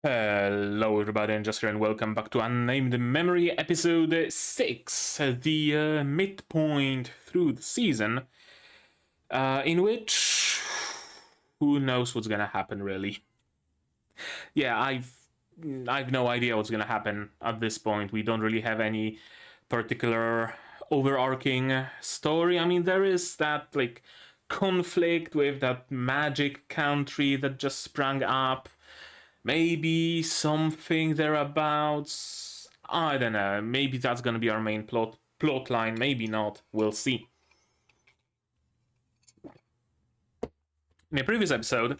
Hello everybody, and just here, and welcome back to Unnamed Memory episode 6, the midpoint through the season, in which who knows what's gonna happen really. Yeah, I've no idea what's gonna happen at this point. We don't really have any particular overarching story. I mean, there is that like conflict with that magic country that just sprang up. Maybe something thereabouts. I don't know. Maybe that's gonna be our main plot line. Maybe not. We'll see. In the previous episode,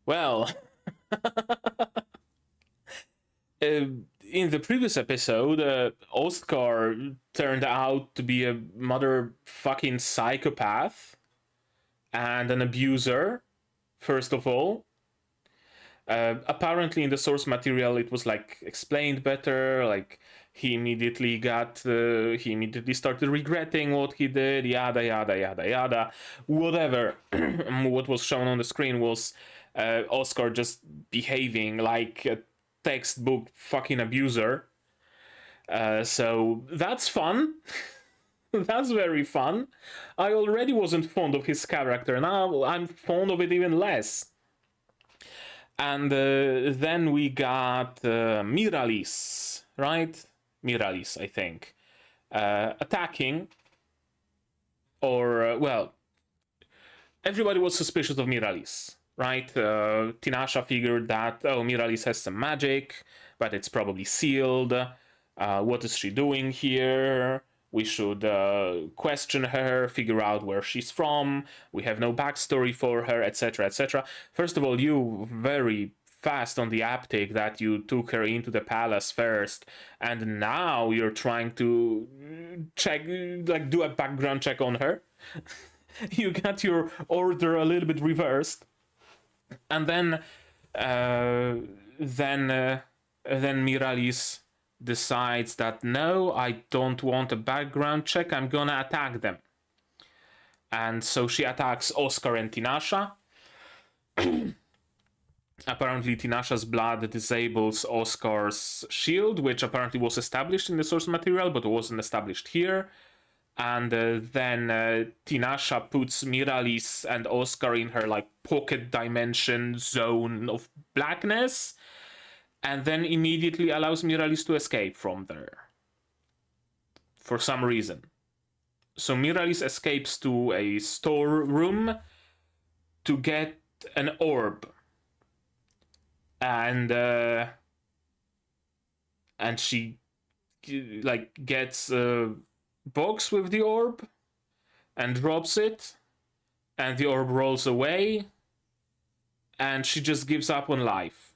well, in the previous episode, Oscar turned out to be a motherfucking psychopath and an abuser, first of all. Apparently in the source material it was like explained better, like he immediately started regretting what he did, yada yada yada yada, whatever. What was shown on the screen was Oscar just behaving like a textbook fucking abuser. So that's fun. That's very fun. I already wasn't fond of his character, now I'm fond of it even less. And then we got Miralis, right? Miralis, I think. Attacking. Or, well, everybody was suspicious of Miralis, right? Tinasha figured that, oh, Miralis has some magic, but it's probably sealed. What is she doing here? We should question her, figure out where she's from. We have no backstory for her, etc., etc. First of all, you very fast on the uptake that you took her into the palace first, and now you're trying to check, like, do a background check on her. You got your order a little bit reversed, and then Miralis decides that no, I don't want a background check, I'm gonna attack them. And so she attacks Oscar and Tinasha. Apparently Tinasha's blood disables Oscar's shield, which apparently was established in the source material but wasn't established here. And then Tinasha puts Miralis and Oscar in her like pocket dimension zone of blackness, and then immediately allows Miralis to escape from there. For some reason. So Miralis escapes to a storeroom to get an orb. And she like gets a box with the orb and drops it, and the orb rolls away, and she just gives up on life.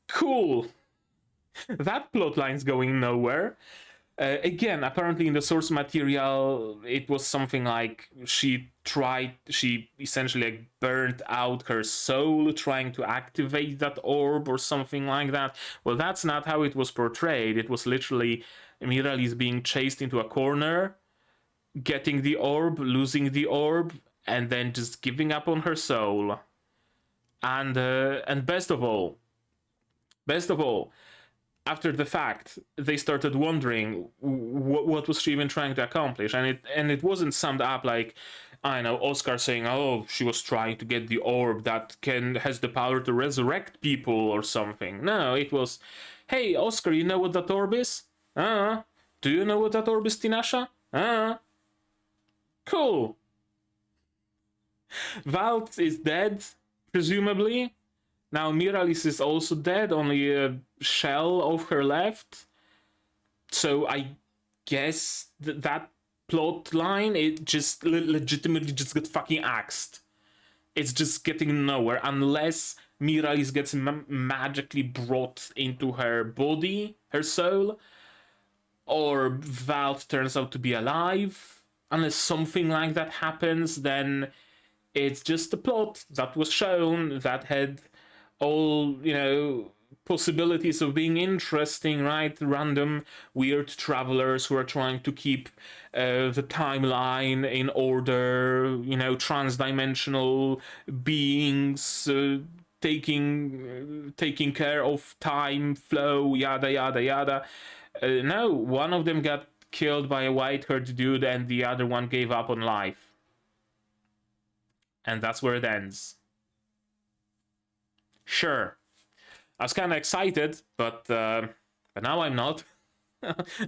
Cool. That plotline's going nowhere. Again, apparently in the source material, it was something like she essentially like burnt out her soul trying to activate that orb or something like that. Well, that's not how it was portrayed. It was literally Miralis being chased into a corner, getting the orb, losing the orb, and then just giving up on her soul. And best of all, after the fact, they started wondering what was she even trying to accomplish, and it wasn't summed up like, I know, Oscar saying, oh, she was trying to get the orb that has the power to resurrect people or something. No, it was, hey, Oscar, you know what that orb is? Do you know what that orb is, Tinasha? Cool. Valt is dead, presumably. Now Miralis is also dead, only a shell of her left. So I guess that plot line, it just legitimately just got fucking axed. It's just getting nowhere unless Miralis gets magically brought into her body, her soul, or Valt turns out to be alive. Unless something like that happens, then it's just a plot that was shown that had all, possibilities of being interesting, right? Random, weird travelers who are trying to keep the timeline in order, you know, trans-dimensional beings taking care of time flow, yada yada yada. No, one of them got killed by a white-haired dude, and the other one gave up on life, and that's where it ends. Sure. I was kind of excited, but now I'm not.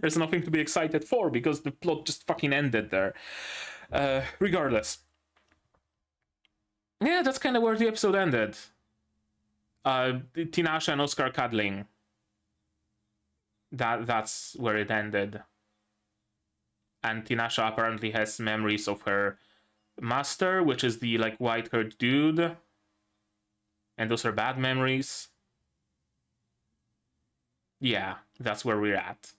There's nothing to be excited for because the plot just fucking ended there. Regardless. Yeah, that's kind of where the episode ended. Tinasha and Oscar cuddling. That's where it ended. And Tinasha apparently has memories of her master, which is the like white-haired dude. And those are bad memories. Yeah, that's where we're at.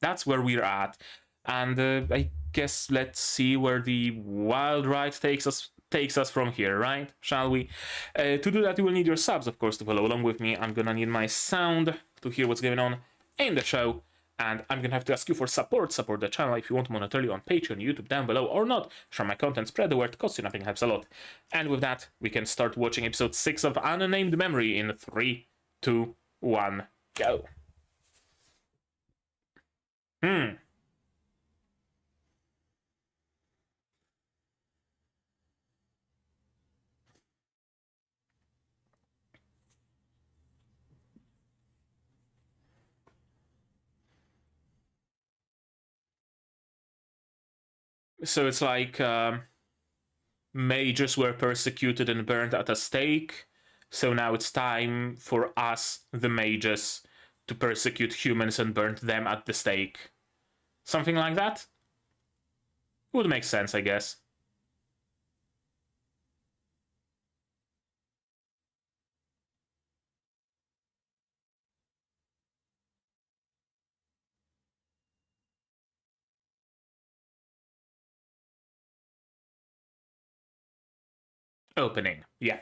That's where we're at. And I guess let's see where the wild ride takes us from here, right? Shall we? To do that, you will need your subs, of course, to follow along with me. I'm gonna need my sound to hear what's going on in the show. And I'm gonna have to ask you for support. Support the channel if you want monetarily on Patreon, YouTube down below, or not. Share my content, spread the word, costs you nothing, helps a lot. And with that, we can start watching episode 6 of Unnamed Memory in 3, 2, 1, go. So it's like mages were persecuted and burned at a stake. So now it's time for us, the mages, to persecute humans and burn them at the stake. Something like that? Would make sense, I guess. Opening, yeah.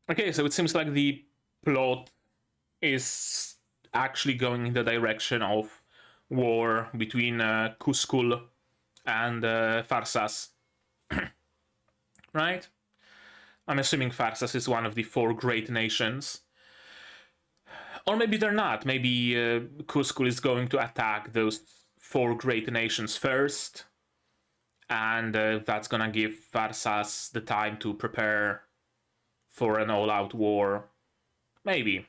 Okay, so it seems like the plot is actually going in the direction of war between Kuzkul and Farsas. Right? I'm assuming Farsas is one of the 4 great nations. Or maybe they're not. Maybe Kuzkul is going to attack those 4 great nations first. And that's gonna give Farsas the time to prepare for an all-out war. Maybe.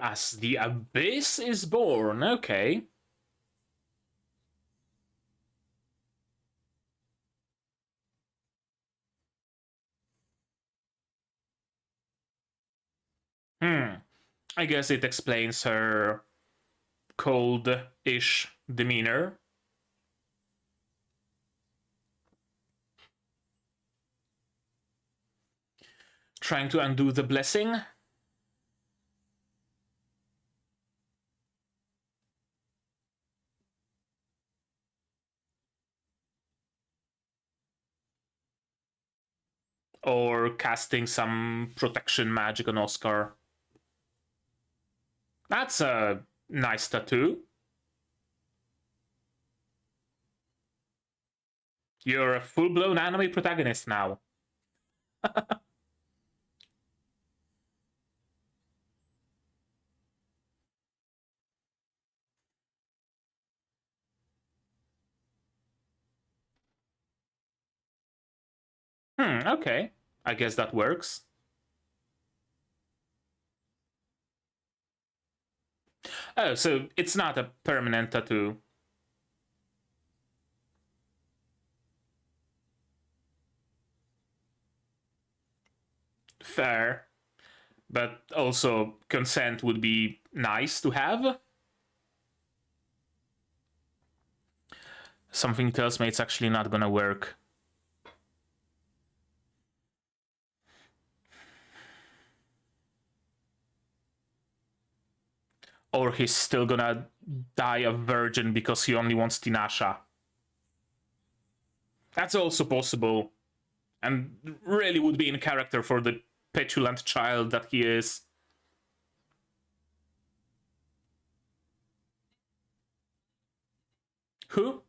As the Abyss is born, okay. I guess it explains her cold-ish demeanor. Trying to undo the blessing. Or casting some protection magic on Oscar. That's a nice tattoo. You're a full-blown anime protagonist now. Okay. I guess that works. Oh, so it's not a permanent tattoo. Fair. But also, consent would be nice to have. Something tells me it's actually not gonna work. Or he's still gonna die a virgin because he only wants Tinasha. That's also possible. And really would be in character for the petulant child that he is. Who?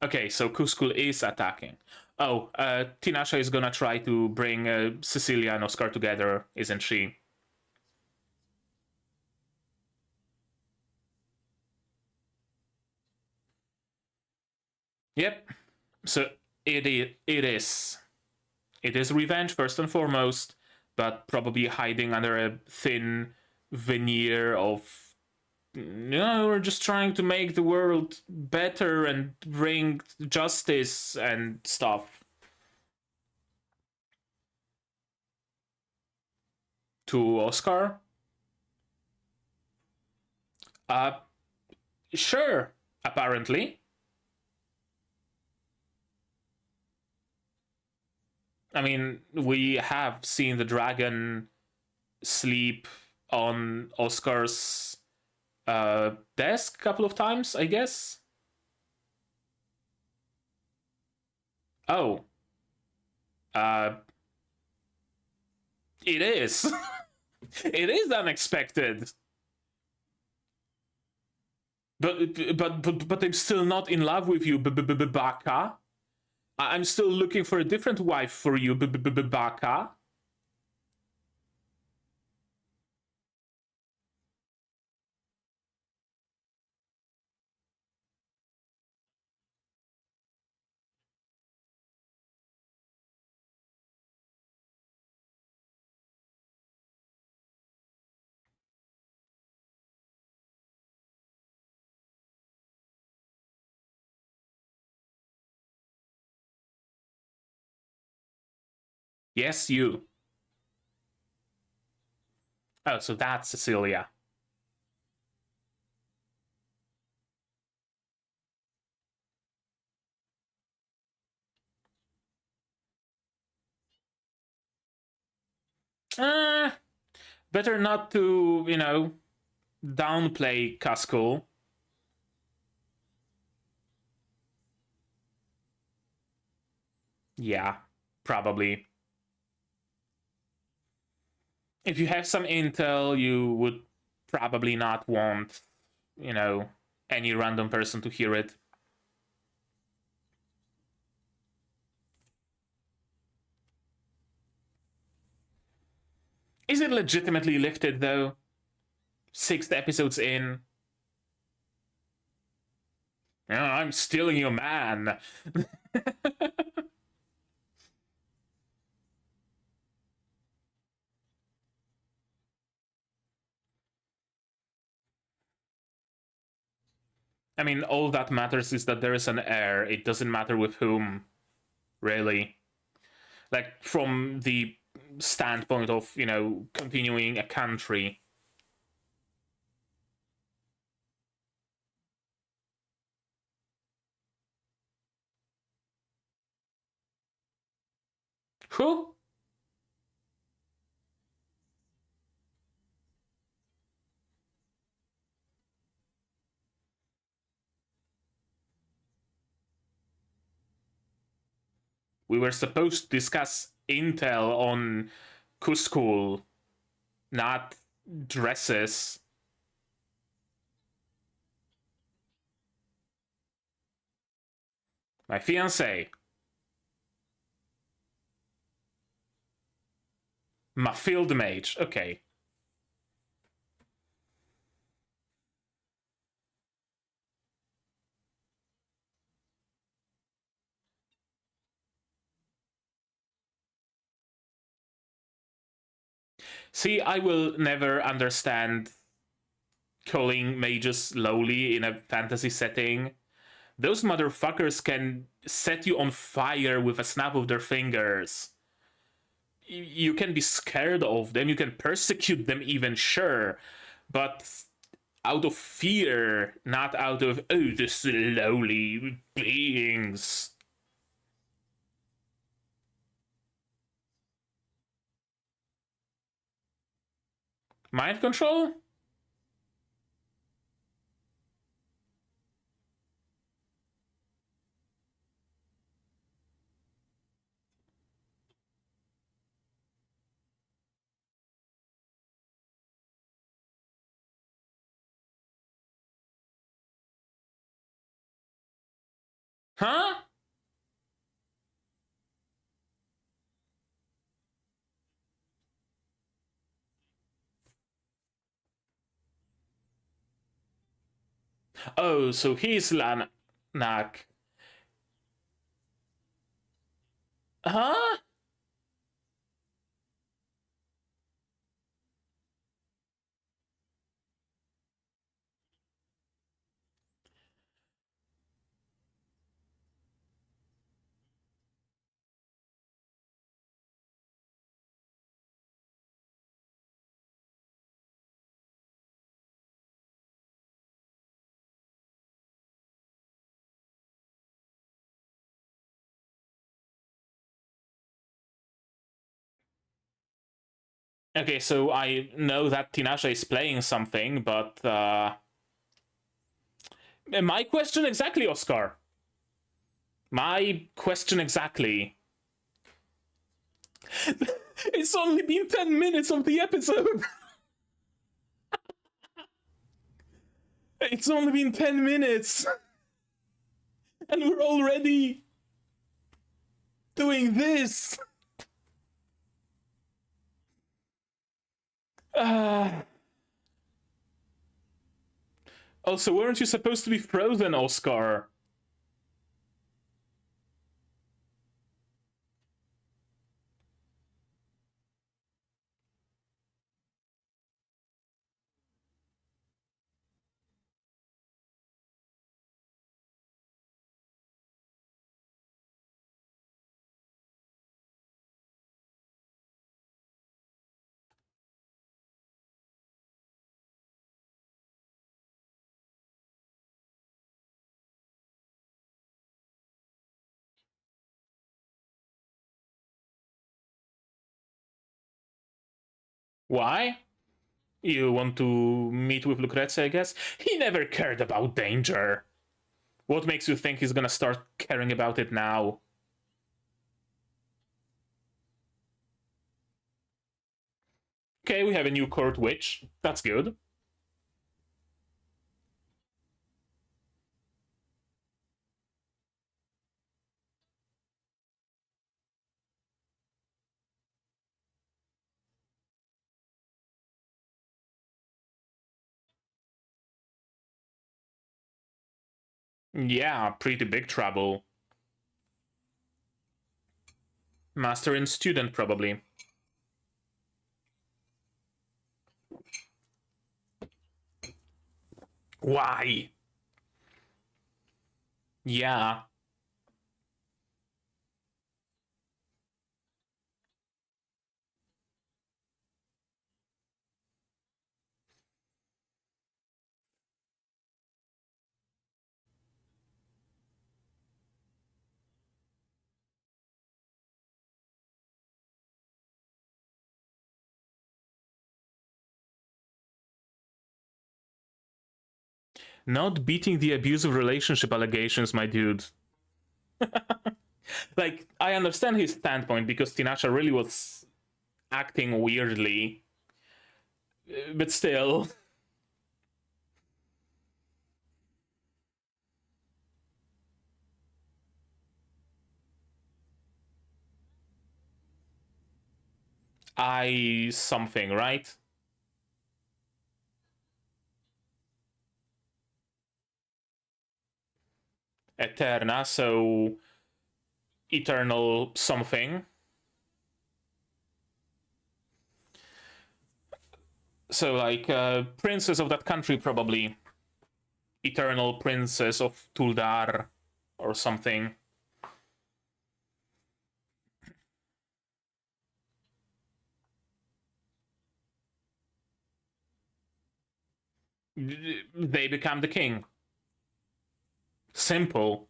Okay, so Kuzcool is attacking. Oh, Tinasha is gonna try to bring Cecilia and Oscar together, isn't she? Yep. So it is. It is revenge first and foremost, but probably hiding under a thin veneer of, we're just trying to make the world better and bring justice and stuff. To Oscar? Sure, apparently. I mean, we have seen the dragon sleep on Oscar's desk a couple of times, I guess. Oh. Uh, it is. It is unexpected. But I'm still not in love with you, Baka. I'm still looking for a different wife for you, Baka. Yes, you. Oh, so that's Cecilia. Uh, better not to, downplay Kuzcool. Yeah, probably. If you have some intel, you would probably not want, any random person to hear it. Is it legitimately lifted, though? 6 episodes in. I'm stealing your man. I mean, all that matters is that there is an heir. It doesn't matter with whom, really. Like, from the standpoint of, continuing a country. Who? We were supposed to discuss intel on Kuzcool, not dresses. My fiancé. My field mage. Okay. See, I will never understand calling mages lowly in a fantasy setting. Those motherfuckers can set you on fire with a snap of their fingers. You can be scared of them, you can persecute them even, sure, but out of fear, not out of, oh, this lowly beings. Mind control? Huh? Oh, so he's Lanak. Huh? Okay, so I know that Tinasha is playing something, but my question exactly, Oscar. My question exactly. It's only been 10 minutes of the episode. It's only been 10 minutes. And we're already doing this. Also, weren't you supposed to be frozen, Oscar? Why? You want to meet with Lucrezia, I guess? He never cared about danger. What makes you think he's gonna start caring about it now? Okay, we have a new court witch. That's good. Yeah, pretty big trouble. Master and student, probably. Why? Yeah. Not beating the abusive relationship allegations, my dude. Like, I understand his standpoint because Tinasha really was acting weirdly, but still. I something, right? Eterna, so eternal something. So, like, princess of that country, probably. Eternal princess of Tuldar or something. They become the king. Simple.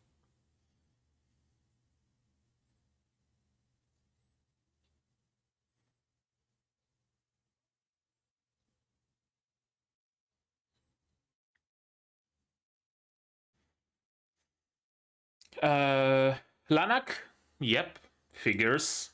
Lanak? Yep. Figures.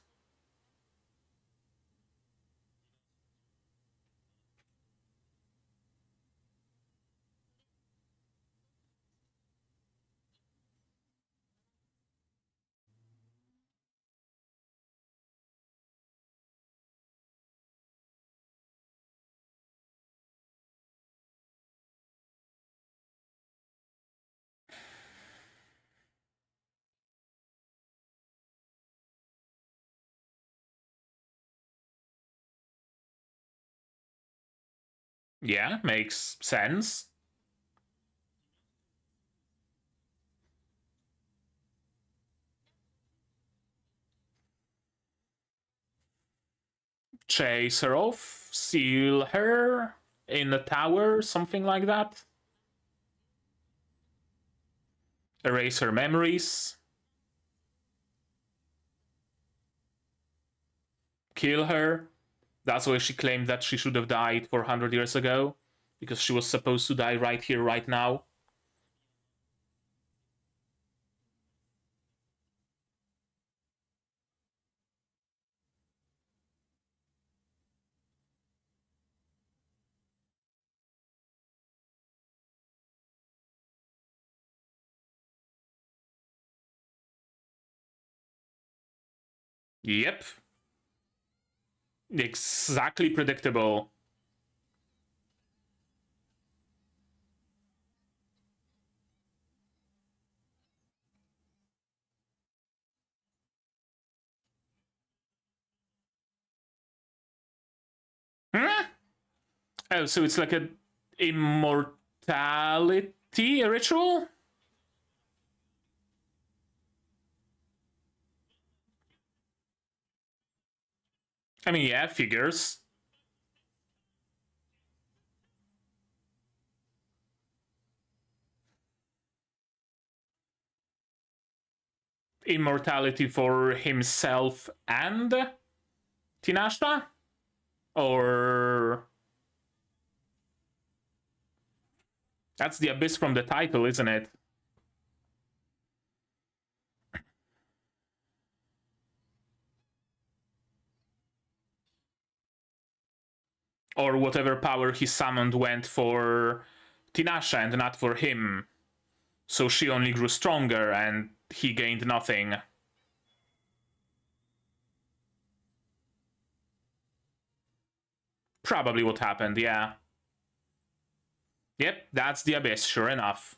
Yeah, makes sense. Chase her off, seal her in a tower, something like that. Erase her memories. Kill her. That's why she claimed that she should have died 400 years ago, because she was supposed to die right here, right now. Yep. Exactly predictable. Hmm? Oh, so it's like a immortality ritual? I mean, yeah, figures. Immortality for himself and Tinasha? Or that's the abyss from the title, isn't it? Or whatever power he summoned went for Tinasha and not for him. So she only grew stronger and he gained nothing. Probably what happened, yeah. Yep, that's the abyss, sure enough.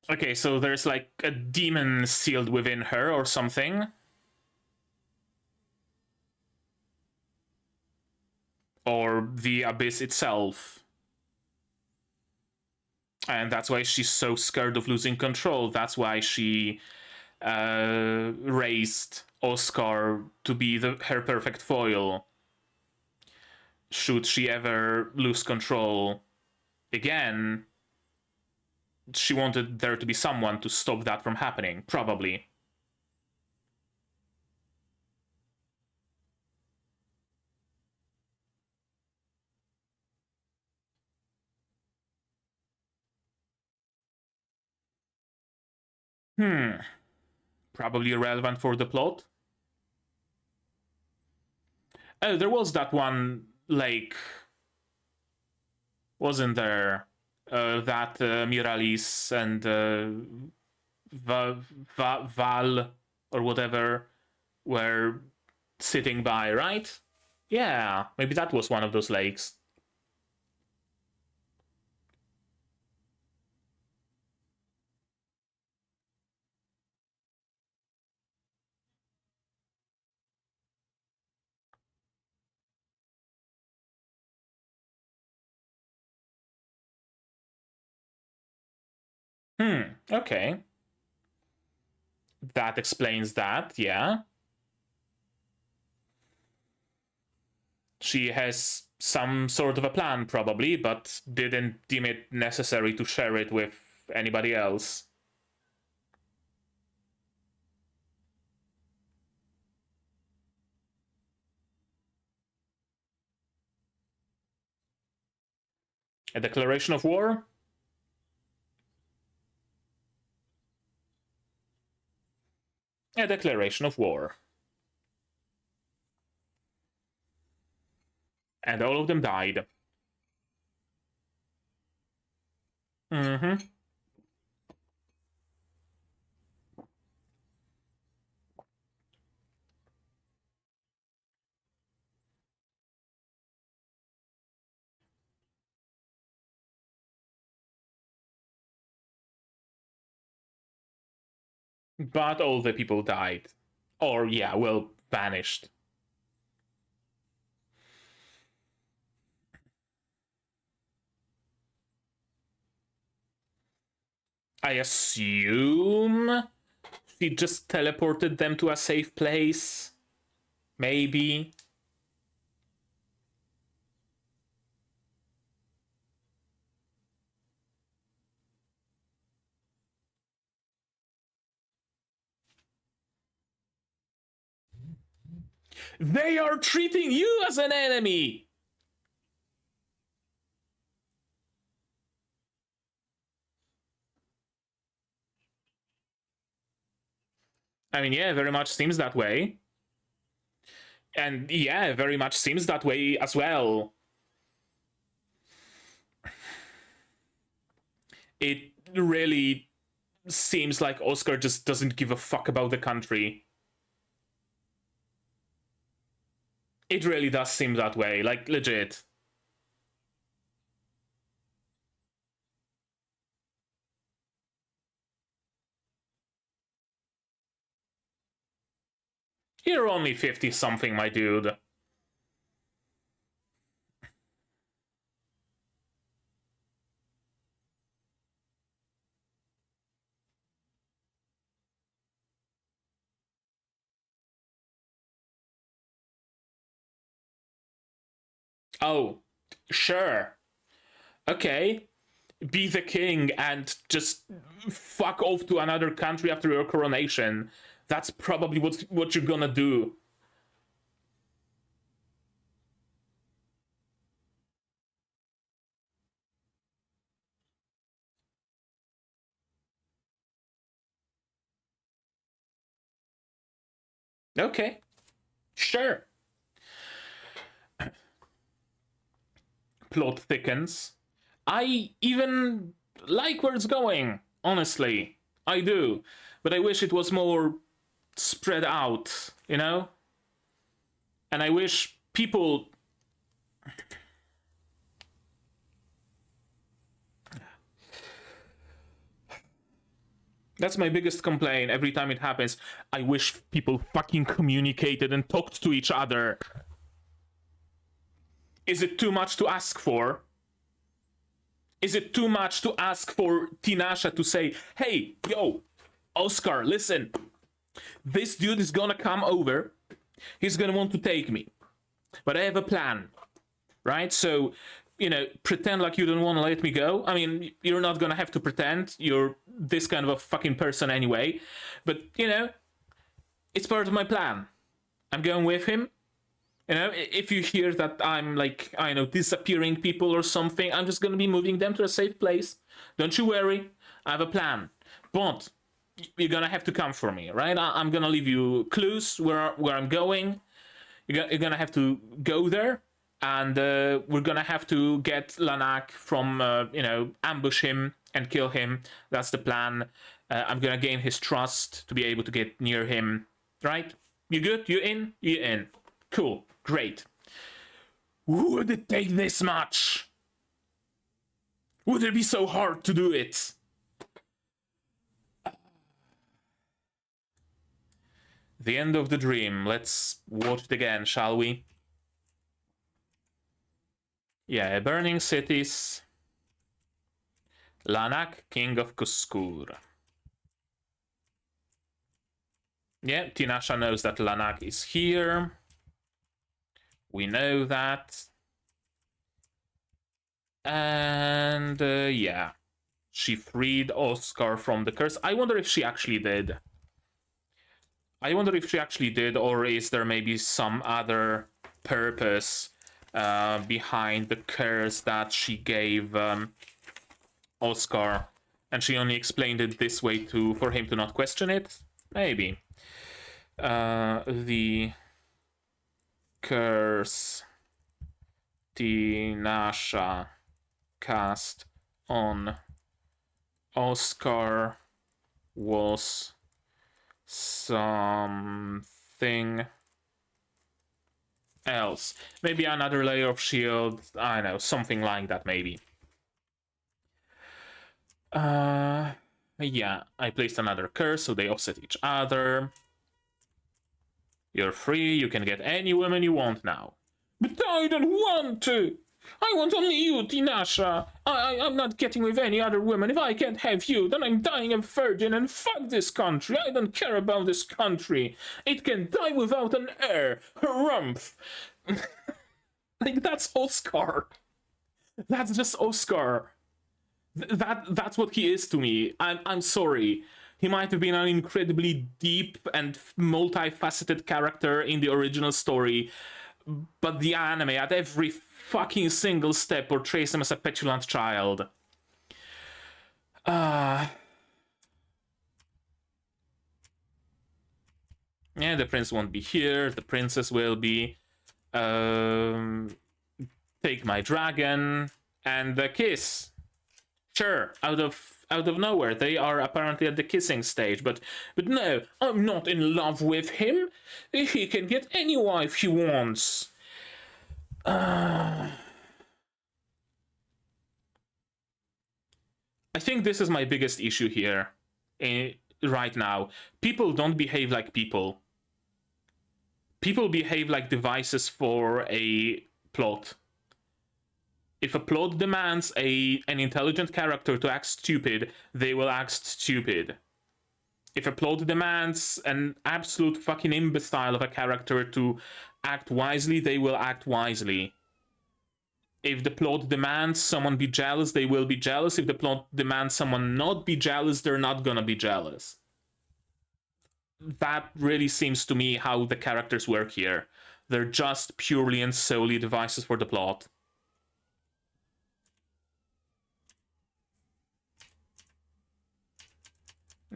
Okay, so there's like a demon sealed within her or something. Or the abyss itself. And that's why she's so scared of losing control. That's why she raised Oscar to be her perfect foil. Should she ever lose control again, she wanted there to be someone to stop that from happening, probably. Probably irrelevant for the plot. Oh, there was that one lake, wasn't there? That Miralis and Val or whatever were sitting by, right? Yeah, maybe that was one of those lakes. Okay. That explains that, yeah. She has some sort of a plan, probably, but didn't deem it necessary to share it with anybody else. A declaration of war? A declaration of war. And all of them died. Mm-hmm. But all the people died. Or, yeah, well, vanished. I assume she just teleported them to a safe place. Maybe. They are treating you as an enemy! I mean, yeah, very much seems that way. And yeah, very much seems that way as well. It really seems like Oscar just doesn't give a fuck about the country. It really does seem that way, like legit. You're only 50 something, my dude. Oh, sure. Okay. Be the king and just fuck off to another country after your coronation. That's probably what you're gonna do. Okay. Sure. Plot thickens. I even like where it's going, honestly. I do. But I wish it was more spread out, you know? And I wish people. That's my biggest complaint every time it happens. I wish people fucking communicated and talked to each other. Is it too much to ask for? Is it too much to ask for Tinasha to say, hey, yo, Oscar, listen, this dude is gonna come over. He's gonna want to take me. But I have a plan, right? So, pretend like you don't want to let me go. I mean, you're not gonna have to pretend. You're this kind of a fucking person anyway. But, it's part of my plan. I'm going with him. If you hear that I'm like, I know, disappearing people or something, I'm just gonna be moving them to a safe place. Don't you worry. I have a plan. But you're gonna have to come for me, right? I'm gonna leave you clues where I'm going. You're gonna have to go there, and we're gonna have to get Lanak from, ambush him and kill him. That's the plan. I'm gonna gain his trust to be able to get near him, right? You good? You in? You in. Cool. Great. Would it take this much? Would it be so hard to do it? The end of the dream. Let's watch it again, shall we? Yeah, burning cities. Lanak, king of Kuskur. Yeah, Tinasha knows that Lanak is here. We know that. And yeah, she freed Oscar from the curse. I wonder if she actually did. Or is there maybe some other purpose behind the curse that she gave Oscar, and she only explained it this way for him to not question it? Maybe. The curse Tinasha cast on Oscar was something else. Maybe another layer of shield. I don't know, something like that, maybe. Yeah, I placed another curse, so they offset each other. You're free, you can get any woman you want now. But I don't want to! I want only you, Tinasha! I'm not getting with any other woman. If I can't have you, then I'm dying a virgin, and fuck this country! I don't care about this country! It can die without an heir! Harumph! Like, that's Oscar! That's just Oscar! That's what he is to me. I'm sorry. He might have been an incredibly deep and multifaceted character in the original story, but the anime, at every fucking single step, portrays him as a petulant child. Yeah, the prince won't be here. The princess will be. Take my dragon and a kiss. Sure, out of nowhere, they are apparently at the kissing stage, but no, I'm not in love with him. He can get any wife he wants. I think this is my biggest issue here, right now. People don't behave like people. People behave like devices for a plot. If a plot demands an intelligent character to act stupid, they will act stupid. If a plot demands an absolute fucking imbecile of a character to act wisely, they will act wisely. If the plot demands someone be jealous, they will be jealous. If the plot demands someone not be jealous, they're not gonna be jealous. That really seems to me how the characters work here. They're just purely and solely devices for the plot.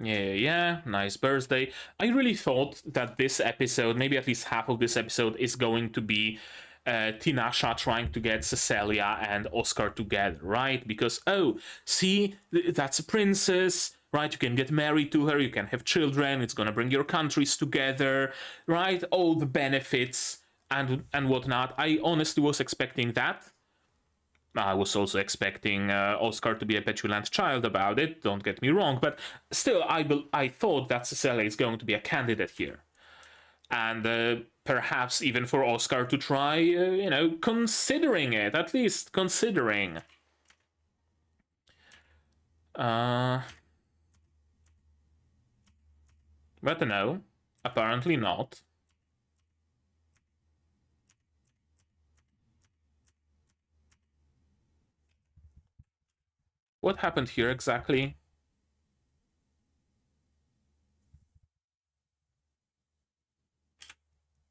Yeah, nice birthday. I really thought that this episode, maybe at least half of this episode, is going to be Tinasha trying to get Cecilia and Oscar together, right? Because, oh, see, that's a princess, right? You can get married to her, you can have children, it's gonna bring your countries together, right? All the benefits and whatnot. I honestly was expecting that. I was also expecting Oscar to be a petulant child about it, don't get me wrong, but still, I thought that Cecilia is going to be a candidate here. And perhaps even for Oscar to try, considering it, at least considering. But no, apparently not. What happened here exactly?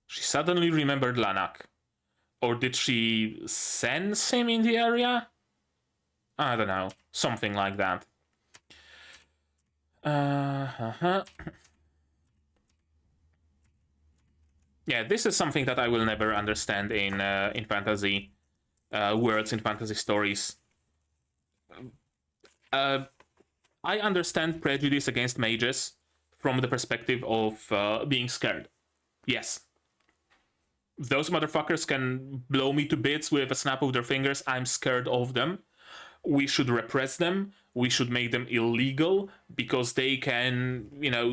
She suddenly remembered Lanak. Or did she sense him in the area? I don't know. Something like that. Yeah, this is something that I will never understand in fantasy worlds, in fantasy stories. I understand prejudice against mages from the perspective of being scared. Yes. Those motherfuckers can blow me to bits with a snap of their fingers. I'm scared of them. We should repress them. We should make them illegal because they can,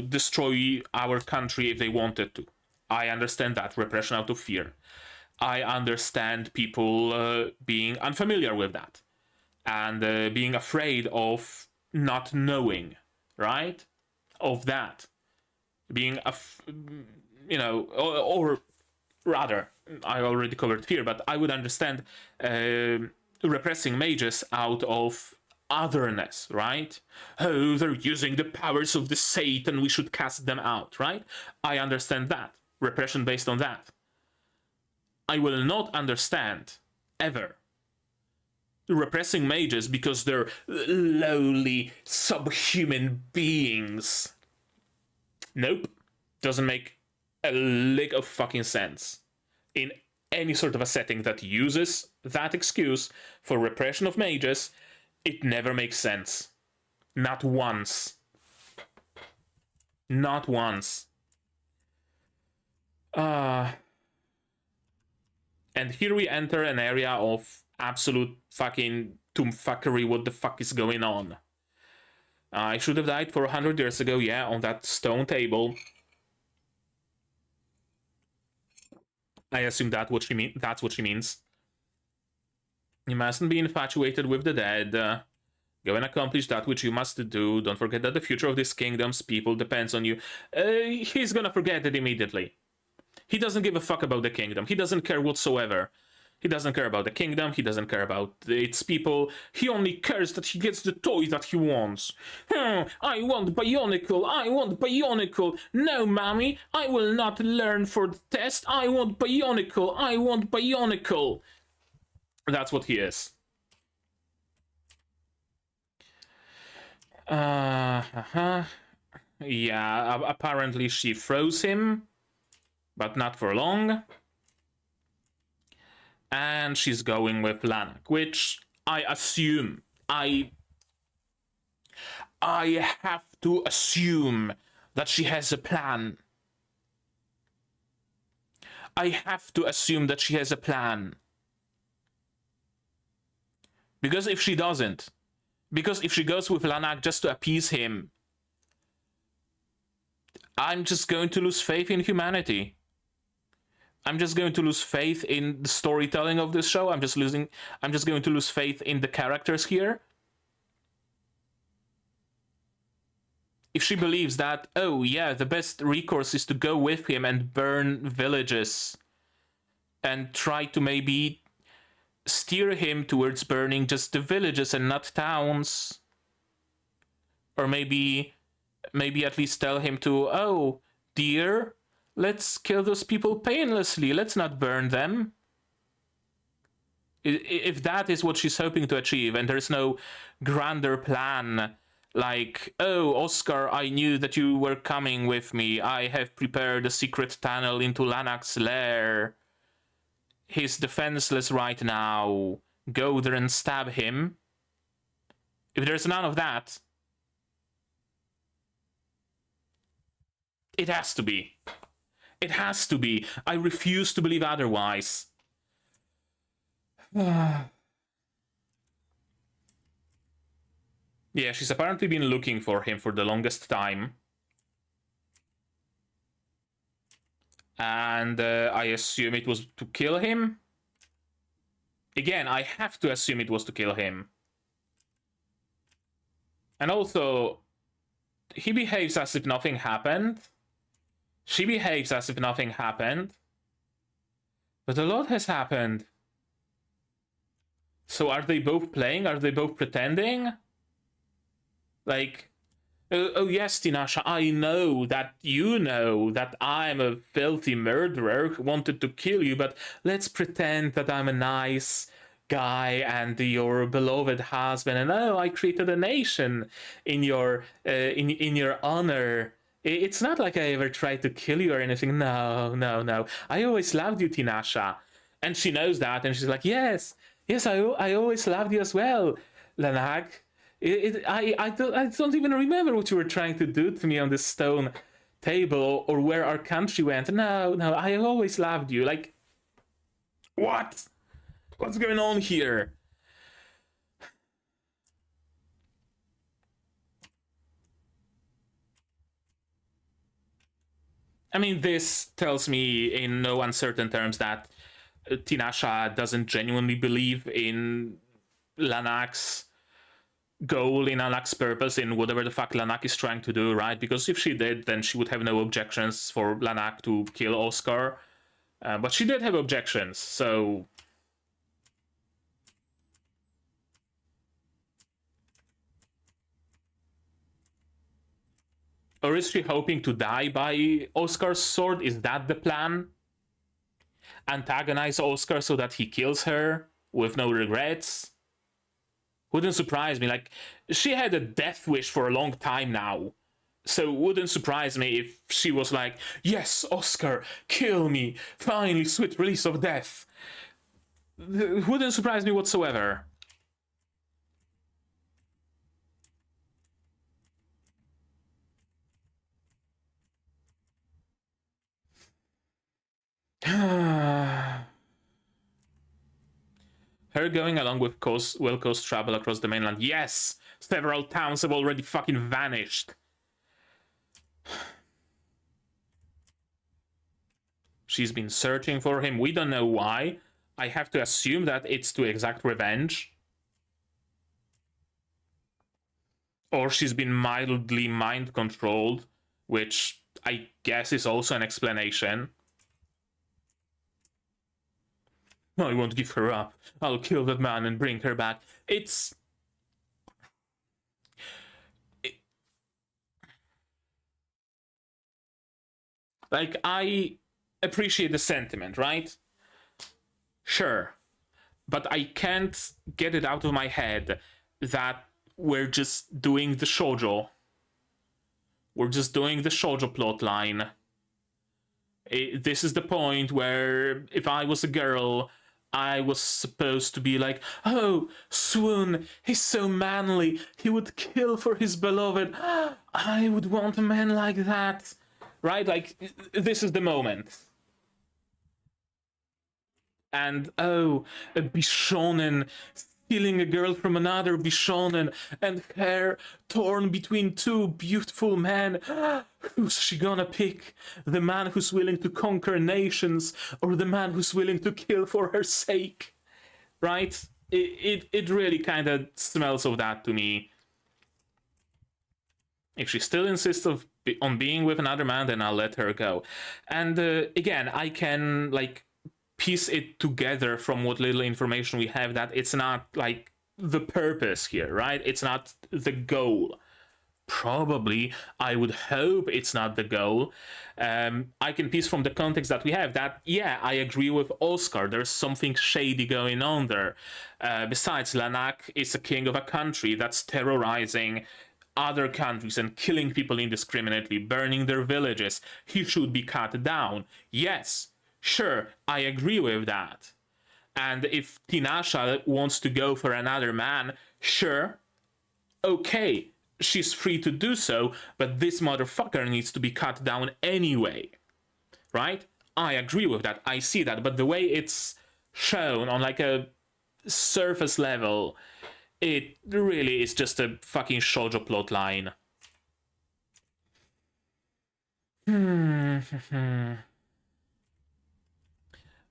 destroy our country if they wanted to. I understand that. Repression out of fear. I understand people being unfamiliar with that. and being afraid of not knowing, right? Of that. Being, or rather, I already covered here, but I would understand repressing mages out of otherness, right? Oh, they're using the powers of the Satan, we should cast them out, right? I understand that. Repression based on that. I will not understand, ever, repressing mages because they're lowly, subhuman beings. Nope. Doesn't make a lick of fucking sense. In any sort of a setting that uses that excuse for repression of mages, it never makes sense. Not once. Not once. And here we enter an area of absolute fucking tomfuckery. What the fuck is going on? I should have died 400 years ago, yeah, on that stone table. I assume that's what she means. You mustn't be infatuated with the dead. Go and accomplish that which you must do. Don't forget that the future of this kingdom's people depends on you. He's gonna forget it immediately. He doesn't give a fuck about the kingdom. He doesn't care whatsoever. He doesn't care about the kingdom. He doesn't care about its people. He only cares that he gets the toy that he wants. I want Bionicle. I want Bionicle. No, mommy. I will not learn for the test. I want Bionicle. I want Bionicle. That's what he is. Yeah, apparently she froze him, but not for long. And she's going with Lanak, which I assume, I have to assume that she has a plan. I have to assume that she has a plan. Because if she doesn't, because if she goes with Lanak just to appease him, I'm just going to lose faith in humanity. I'm just going to lose faith in the storytelling of this show. I'm just going to lose faith in the characters here. If she believes that, oh yeah, the best recourse is to go with him and burn villages and try to maybe steer him towards burning just the villages and not towns. Or maybe at least tell him to, oh, dear, let's kill those people painlessly. Let's not burn them. If that is what she's hoping to achieve, and there's no grander plan, like, oh, Oscar, I knew that you were coming with me. I have prepared a secret tunnel into Lanak's lair. He's defenseless right now. Go there and stab him. If there's none of that, it has to be. It has to be. I refuse to believe otherwise. Yeah, she's apparently been looking for him for the longest time. And I assume it was to kill him. Again, I have to assume it was to kill him. And also, he behaves as if nothing happened. She behaves as if nothing happened. But a lot has happened. So are they both playing? Are they both pretending? Like, oh yes, Tinasha, I know that you know that I'm a filthy murderer who wanted to kill you, but let's pretend that I'm a nice guy and your beloved husband, and oh, I created a nation in your honor. It's not like I ever tried to kill you or anything. No. I always loved you, Tinasha. And she knows that, and she's like, yes, I always loved you as well, Lanak. I don't even remember what you were trying to do to me on this stone table or where our country went. No, I always loved you. Like, what? What's going on here? I mean, this tells me in no uncertain terms that Tinasha doesn't genuinely believe in Lanak's goal, in Lanak's purpose, in whatever the fuck Lanak is trying to do, right? Because if she did, then she would have no objections for Lanak to kill Oscar. But she did have objections, so... Or is she hoping to die by Oscar's sword? Is that the plan? Antagonize Oscar so that he kills her with no regrets? Wouldn't surprise me. Like, she had a death wish for a long time now. So wouldn't surprise me if she was like, yes, Oscar, kill me. Finally, sweet release of death. Wouldn't surprise me whatsoever. Her going along with Wilco's travel across the mainland. Yes! Several towns have already fucking vanished. She's been searching for him. We don't know why. I have to assume that it's to exact revenge. Or she's been mildly mind-controlled, which I guess is also an explanation. I won't give her up. I'll kill that man and bring her back. Like, I appreciate the sentiment, right? Sure. But I can't get it out of my head that we're just doing the shoujo. We're just doing the shoujo plotline. This is the point where if I was a girl, I was supposed to be like, oh, swoon, he's so manly, he would kill for his beloved. I would want a man like that. Right? Like, this is the moment. And, oh, a Bishonen stealing a girl from another Bishonen, and hair torn between two beautiful men. Who's she gonna pick? The man who's willing to conquer nations, or the man who's willing to kill for her sake? Right? It really kind of smells of that to me. If she still insists on being with another man, then I'll let her go. And again, I can, like, piece it together from what little information we have that it's not like the purpose here, right? It's not the goal. Probably, I would hope it's not the goal. I can piece from the context that we have that, yeah, I agree with Oscar. There's something shady going on there. Besides, Lanak is a king of a country that's terrorizing other countries and killing people indiscriminately, burning their villages. He should be cut down. Yes. Sure, I agree with that. And if Tinasha wants to go for another man, sure, okay, she's free to do so, but this motherfucker needs to be cut down anyway. Right? I agree with that, I see that, but the way it's shown on like a surface level, it really is just a fucking shoujo plotline.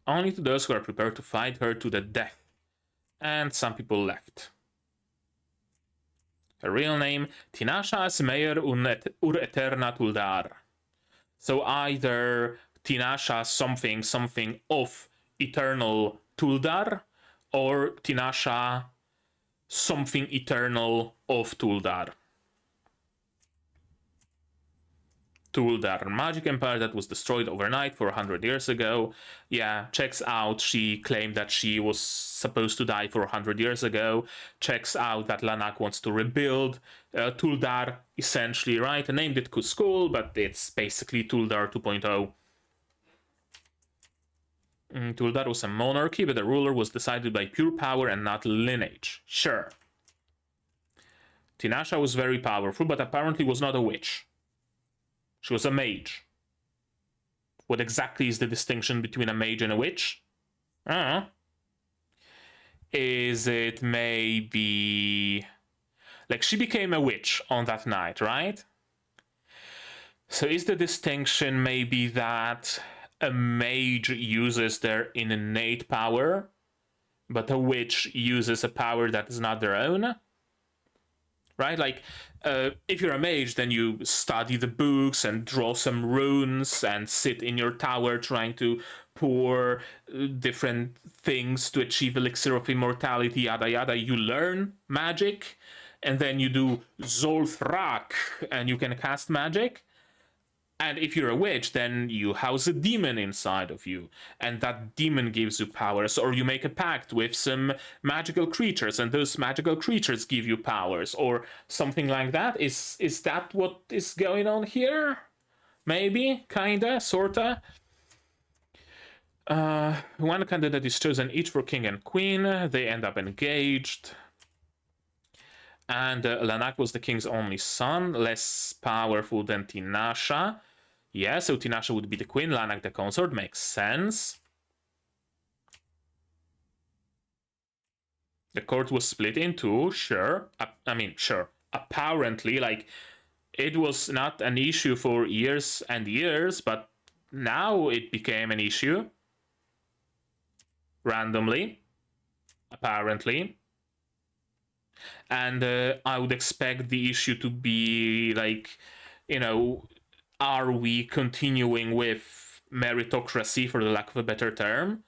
Only to those who are prepared to fight her to the death. And some people left. Her real name, Tinasha Smeyer ur Eterna Tuldar. So either Tinasha something of Eternal Tuldar, or Tinasha something eternal of Tuldar. Tuldar, magic empire that was destroyed overnight 400 years ago. Yeah, checks out. She claimed that she was supposed to die 400 years ago. Checks out that Lanak wants to rebuild Tuldar, essentially, right? I named it Kuzcool, but it's basically Tuldar 2.0. Tuldar was a monarchy, but the ruler was decided by pure power and not lineage. Sure. Tinasha was very powerful, but apparently was not a witch. She was a mage. What exactly is the distinction between a mage and a witch? I don't know. Is it maybe... like, she became a witch on that night, right? So is the distinction maybe that a mage uses their innate power but a witch uses a power that is not their own, right? Like, if you're a mage, then you study the books and draw some runes and sit in your tower trying to pour different things to achieve elixir of immortality, yada yada. You learn magic, and then you do Zolthrak, and you can cast magic. And if you're a witch, then you house a demon inside of you, and that demon gives you powers, or you make a pact with some magical creatures, and those magical creatures give you powers, or something like that. Is that what is going on here? Maybe, kinda, sorta. One candidate is chosen each for king and queen. They end up engaged. And Lanak was the king's only son, less powerful than Tinasha. Yeah, so Tinasha would be the queen, Lanak the consort, makes sense. The court was split in two, sure. I mean, sure. Apparently, like, it was not an issue for years and years, but now it became an issue. Randomly. Apparently. And I would expect the issue to be, like, you know, are we continuing with meritocracy, for the lack of a better term?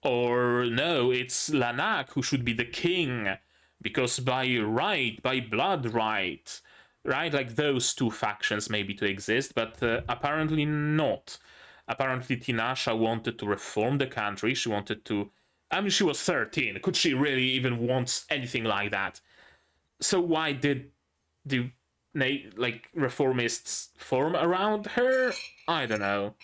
Or no, it's Lanak who should be the king, because by right, by blood right, like those two factions maybe to exist, but apparently not. Apparently Tinasha wanted to reform the country, she wanted to... I mean, she was 13, could she really even want anything like that? So why did the like reformists form around her? I don't know.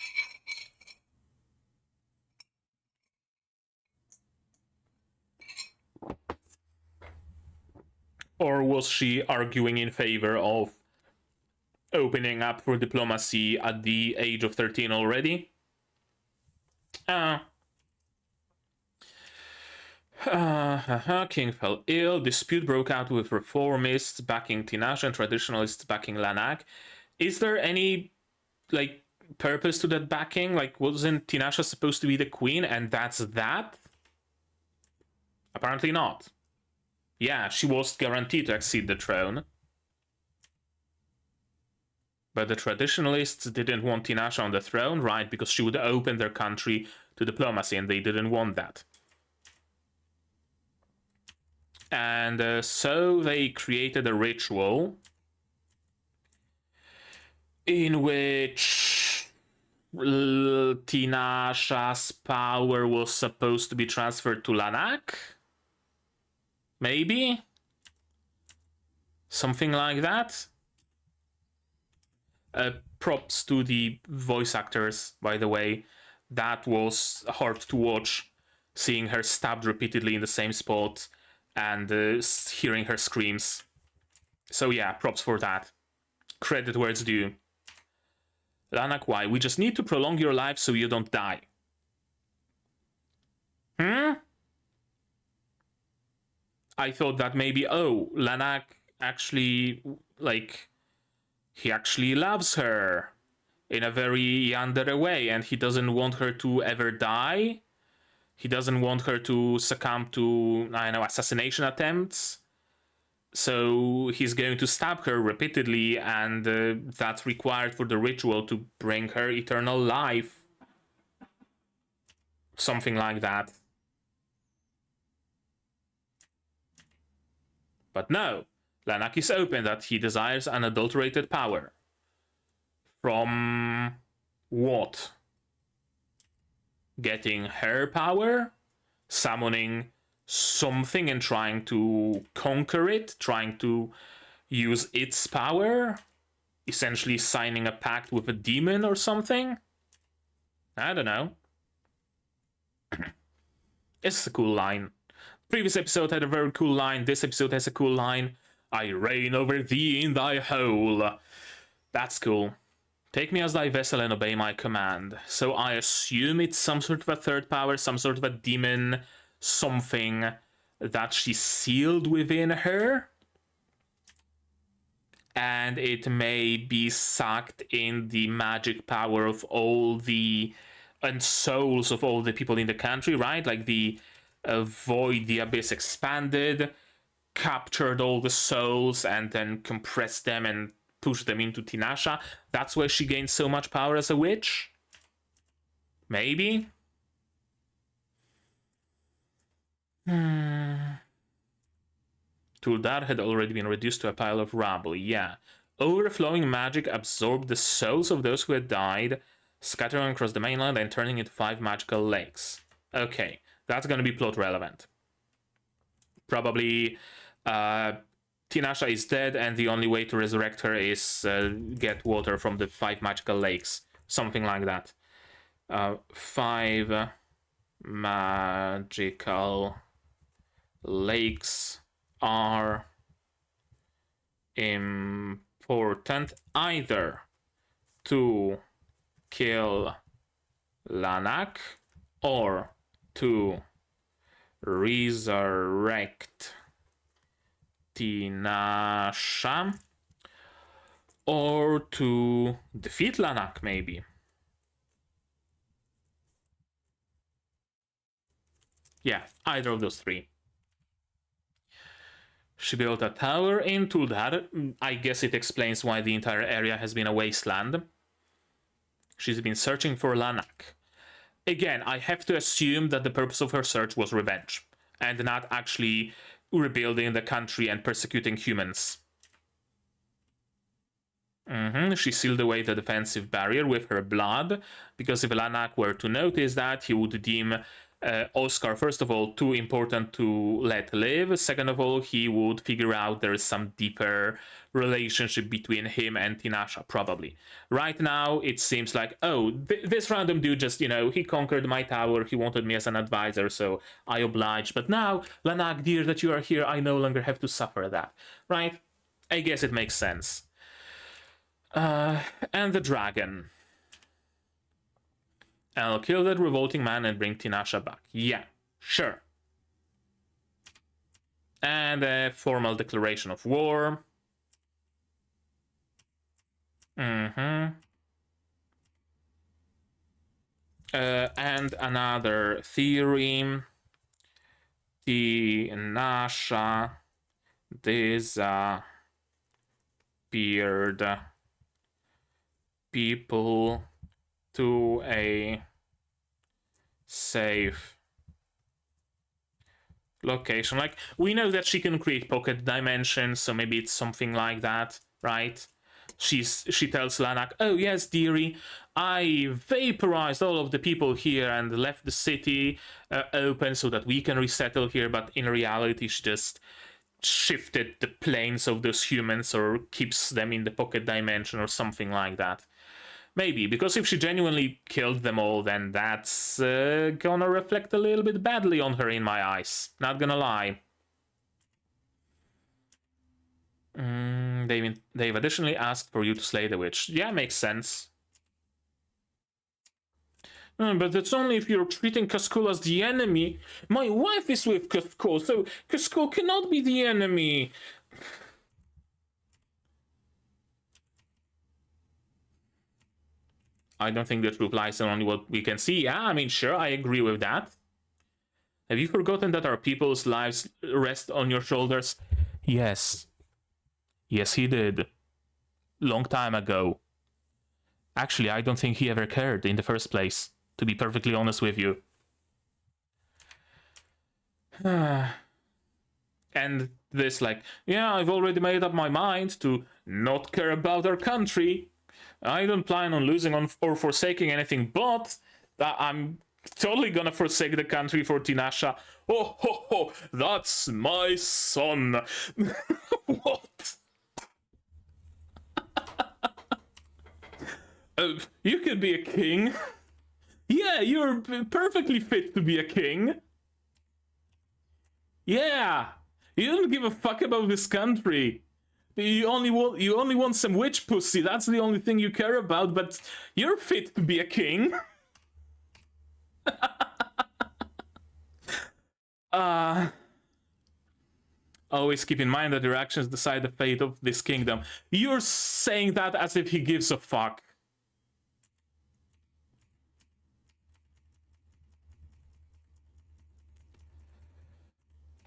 Or was she arguing in favor of opening up for diplomacy at the age of 13 already? King fell ill. Dispute broke out with reformists backing Tinasha and traditionalists backing Lanak. Is there any, like, purpose to that backing? Like, wasn't Tinasha supposed to be the queen and that's that? Apparently not. Yeah, she was guaranteed to accede the throne. But the traditionalists didn't want Tinasha on the throne, right? Because she would open their country to diplomacy, and they didn't want that. And so they created a ritual in which Tinasha's power was supposed to be transferred to Lanak? Maybe? Something like that? Props to the voice actors, by the way. That was hard to watch, seeing her stabbed repeatedly in the same spot and hearing her screams. So yeah, props for that. Credit where it's due. Lanak, why? We just need to prolong your life so you don't die. I thought that maybe, oh, Lanak actually, like, he actually loves her in a very yandere way, and he doesn't want her to ever die. He doesn't want her to succumb to, I don't know, assassination attempts. So he's going to stab her repeatedly, and that's required for the ritual to bring her eternal life. Something like that. But no, Lanak is open that he desires unadulterated power. From what? Getting her power? Summoning something and trying to conquer it? Trying to use its power? Essentially signing a pact with a demon or something? I don't know. It's a cool line. Previous episode had a very cool line. This episode has a cool line. I reign over thee in thy hole. That's cool. Take me as thy vessel and obey my command. So I assume it's some sort of a third power, some sort of a demon, something that she sealed within her. And it may be sucked in the magic power of all the... and souls of all the people in the country, right? Like the Void the Abyss expanded, captured all the souls, and then compressed them and pushed them into Tinasha. That's why she gained so much power as a witch? Maybe? Tuldar had already been reduced to a pile of rubble, yeah. Overflowing magic absorbed the souls of those who had died, scattering across the mainland and turning into 5 magical lakes. Okay, that's gonna be plot relevant. Probably Tinasha is dead and the only way to resurrect her is get water from the 5 magical lakes. Something like that. 5 magical lakes are important either to kill Lanak or to resurrect Tinasha or to defeat Lanak, maybe. Yeah, either of those 3. She built a tower in Tuldar. I guess it explains why the entire area has been a wasteland. She's been searching for Lanak. Again, I have to assume that the purpose of her search was revenge, and not actually rebuilding the country and persecuting humans. She sealed away the defensive barrier with her blood, because if Lanak were to notice that, he would deem Oscar, first of all, too important to let live. Second of all, he would figure out there is some deeper relationship between him and Tinasha, probably. Right now, it seems like, oh, this random dude just, he conquered my tower, he wanted me as an advisor, so I obliged. But now, Lanak, dear, that you are here, I no longer have to suffer that. Right? I guess it makes sense. And the dragon. I'll kill that revolting man and bring Tinasha back. Yeah, sure. And a formal declaration of war. And another theory. Tinasha disappeared people to a safe location. Like, we know that she can create pocket dimensions, so maybe it's something like that, right? She tells Lanak, oh yes, dearie, I vaporized all of the people here and left the city open so that we can resettle here, but in reality she just shifted the planes of those humans or keeps them in the pocket dimension or something like that. Maybe, because if she genuinely killed them all, then that's gonna reflect a little bit badly on her in my eyes. Not gonna lie. They've additionally asked for you to slay the witch. Yeah, makes sense. But it's only if you're treating Kaskul as the enemy. My wife is with Kaskul, so Kaskul cannot be the enemy. I don't think the truth lies in only what we can see. Yeah, I mean, sure, I agree with that. Have you forgotten that our people's lives rest on your shoulders? Yes. Yes, he did. Long time ago. Actually, I don't think he ever cared in the first place, to be perfectly honest with you. And this, like, yeah, I've already made up my mind to not care about our country. I don't plan on losing or forsaking anything, but I'm totally gonna forsake the country for Tinasha. Oh, ho, ho, that's my son. What? You could be a king. Yeah, you're perfectly fit to be a king. Yeah, you don't give a fuck about this country. You only want some witch pussy. That's the only thing you care about. But you're fit to be a king. Always keep in mind that your actions decide the fate of this kingdom. You're saying that as if he gives a fuck.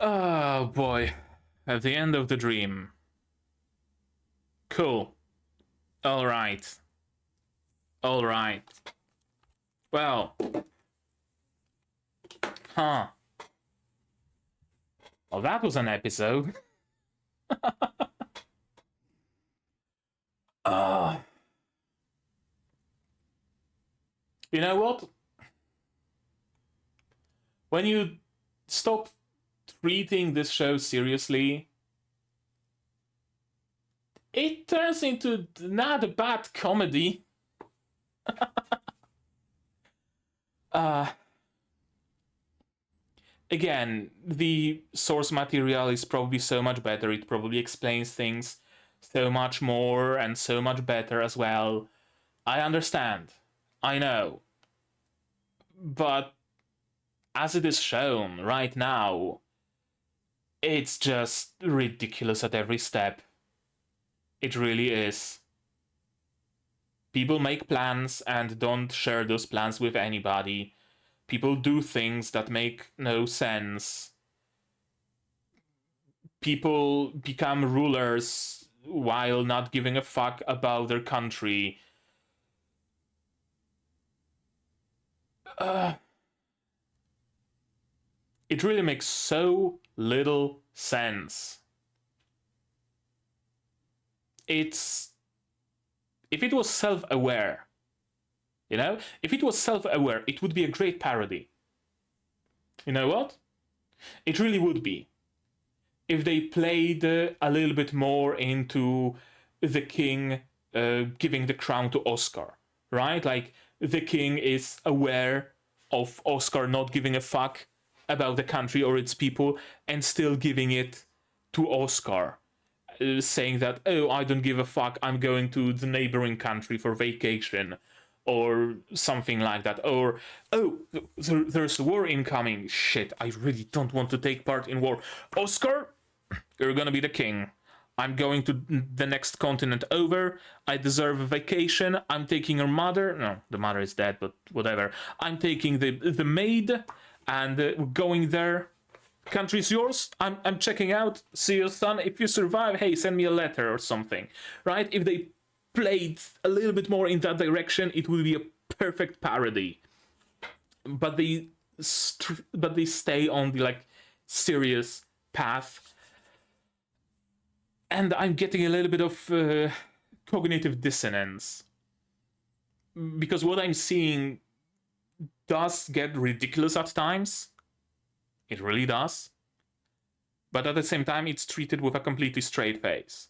Oh boy, at the end of the dream. Cool. All right. All right. Well. Huh. Well, that was an episode. You know what? When you stop treating this show seriously, it turns into not a bad comedy. Again, the source material is probably so much better. It probably explains things so much more and so much better as well. I understand. I know. But as it is shown right now, it's just ridiculous at every step. It really is. People make plans and don't share those plans with anybody. People do things that make no sense. People become rulers while not giving a fuck about their country. It really makes so little sense. If it was self-aware, if it was self-aware, it would be a great parody. You know what? It really would be. If they played a little bit more into the king giving the crown to Oscar, right? Like, the king is aware of Oscar not giving a fuck about the country or its people and still giving it to Oscar, saying that, oh, I don't give a fuck, I'm going to the neighboring country for vacation, or something like that. Or, oh, there's a war incoming, shit, I really don't want to take part in war. Oscar, you're gonna be the king. I'm going to the next continent over. I deserve a vacation. I'm taking your mother. No, the mother is dead, but whatever. I'm taking the maid and going there. Country's yours. I'm checking out. See you, son. If you survive, hey, send me a letter or something, right? If they played a little bit more in that direction, it would be a perfect parody. But they stay on the serious path. And I'm getting a little bit of cognitive dissonance. Because what I'm seeing does get ridiculous at times. It really does. But at the same time, it's treated with a completely straight face.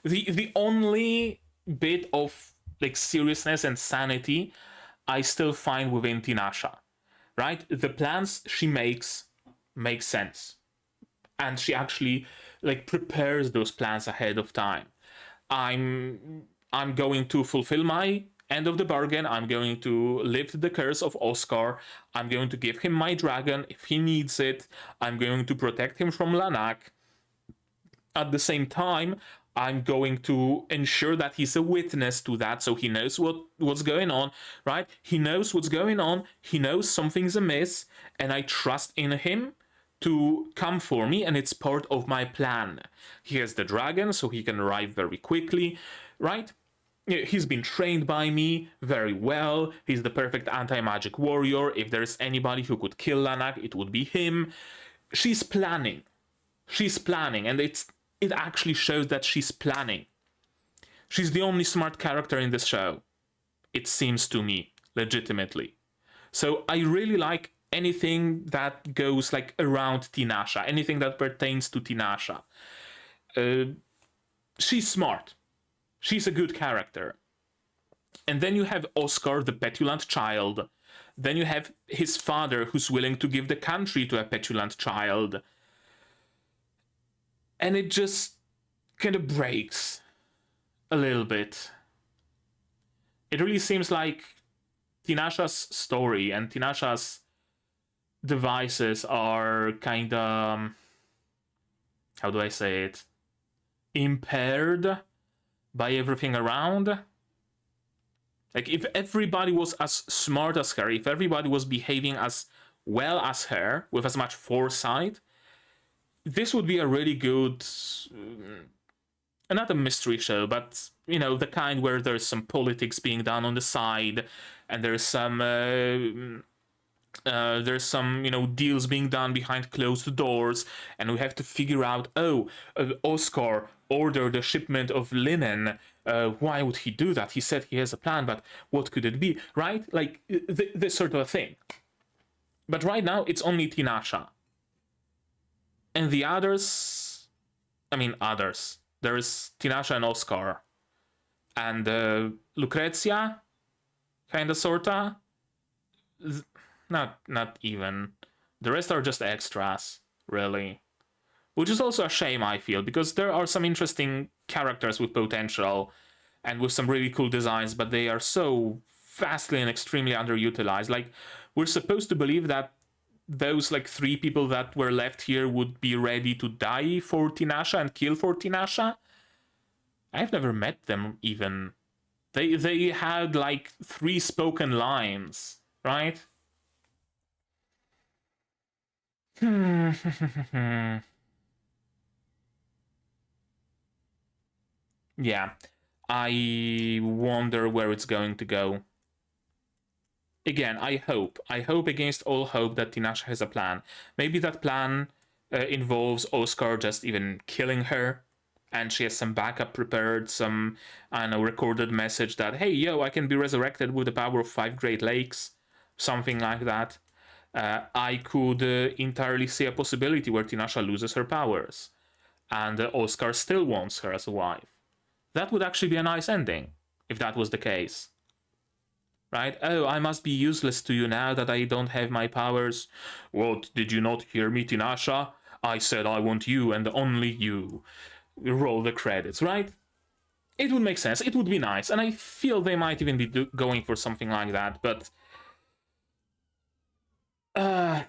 The only bit of seriousness and sanity I still find within Tinasha, right? The plans she makes make sense. And she actually prepares those plans ahead of time. I'm going to fulfill my end of the bargain. I'm going to lift the curse of Oscar. I'm going to give him my dragon if he needs it. I'm going to protect him from Lanak. At the same time, I'm going to ensure that he's a witness to that, so he knows what's going on, right? He knows what's going on. He knows something's amiss, and I trust in him to come for me, and it's part of my plan. He has the dragon, so he can arrive very quickly, right? He's been trained by me very well. He's the perfect anti-magic warrior. If there's anybody who could kill Lanak, it would be him. She's planning. And it actually shows that she's planning. She's the only smart character in this show, it seems to me, legitimately. So I really like anything that goes around Tinasha, anything that pertains to Tinasha. She's smart. She's a good character. And then you have Oscar, the petulant child. Then you have his father, who's willing to give the country to a petulant child. And it just kind of breaks a little bit. It really seems like Tinasha's story and Tinasha's devices are kind of, how do I say it, impaired by everything around. If everybody was as smart as her, if everybody was behaving as well as her, with as much foresight, this would be a really good, not a mystery show, but the kind where there's some politics being done on the side, and there's some deals being done behind closed doors, and we have to figure out, Oscar ordered a shipment of linen. Why would he do that? He said he has a plan, but what could it be, right? Like, this sort of a thing. But right now, it's only Tinasha. And the others... others. There's Tinasha and Oscar. And Lucrezia? Kinda, sorta? Not even. The rest are just extras, really. Which is also a shame, I feel, because there are some interesting characters with potential and with some really cool designs, but they are so vastly and extremely underutilized. Like, we're supposed to believe that those, like, 3 people that were left here would be ready to die for Tinasha and kill for Tinasha. I've never met them, even. They had, like, 3 spoken lines, right? Yeah, I wonder where it's going to go. Again, I hope against all hope that Tinasha has a plan. Maybe that plan involves Oscar just even killing her, and she has some backup prepared, some, I don't know, recorded message that, hey, yo, I can be resurrected with the power of 5 Great Lakes, something like that. I could entirely see a possibility where Tinasha loses her powers, and Oscar still wants her as a wife. That would actually be a nice ending, if that was the case. Right? Oh, I must be useless to you now that I don't have my powers. What, did you not hear me, Tinasha? I said I want you and only you. Roll the credits, right? It would make sense, it would be nice, and I feel they might even be going for something like that, but... I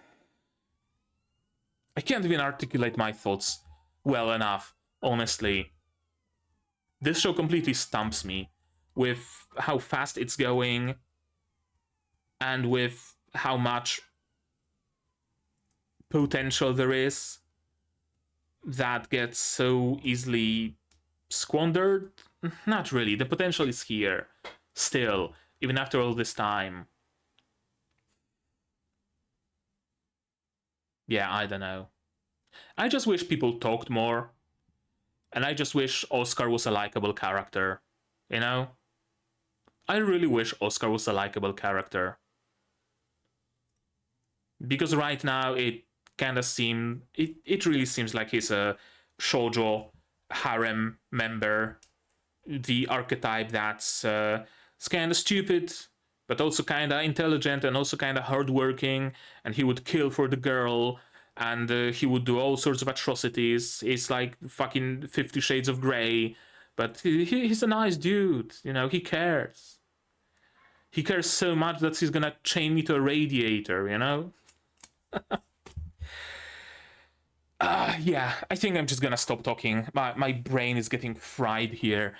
can't even articulate my thoughts well enough, honestly. This show completely stumps me with how fast it's going and with how much potential there is that gets so easily squandered. Not really, the potential is here still, even after all this time. Yeah, I don't know. I just wish people talked more. And I just wish Oscar was a likable character, you know? I really wish Oscar was a likable character. Because right now it kinda seems... It really seems like he's a shoujo harem member. The archetype that's kinda stupid, but also kinda intelligent and also kinda hardworking. And he would kill for the girl. And he would do all sorts of atrocities. It's like fucking 50 Shades of Grey. But he's a nice dude, you know, he cares. He cares so much that he's gonna chain me to a radiator, you know? Yeah, I think I'm just gonna stop talking. My brain is getting fried here.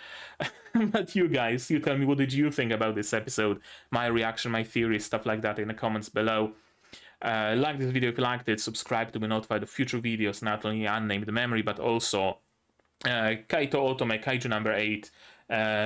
But you guys, you tell me, what did you think about this episode? My reaction, my theories, stuff like that in the comments below. Like this video if you liked it, subscribe to be notified of future videos, not only Unnamed Memory, but also Kaito Otome, Kaiju number 8,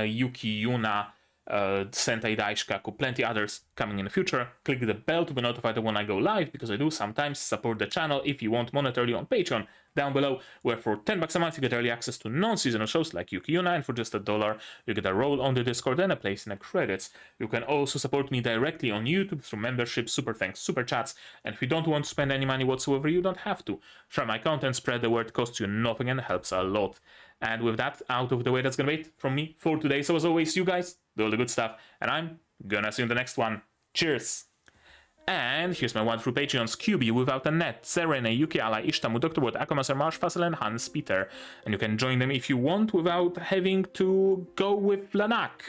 Yuki Yuna, Sentai Daishikaku, plenty others coming in the future. Click the bell to be notified when I go live, because I do sometimes support the channel if you want monetarily on Patreon down below, where for $10 a month you get early access to non-seasonal shows like Yuki Yuna, and for just $1 you get a role on the Discord and a place in the credits. You can also support me directly on YouTube through membership, super thanks, super chats, and if you don't want to spend any money whatsoever, you don't have to. Share my content, spread the word, costs you nothing and helps a lot. And with that out of the way, that's gonna be it from me for today. So as always, you guys do all the good stuff, and I'm gonna see you in the next one. Cheers! And here's my wonderful Patreons: QB, Without a Net, Serene, Yuki Ally, Ishtamu, Dr. Wood, Akomaser, Marsh, Fassel, and Hans Peter. And you can join them if you want without having to go with Lanak.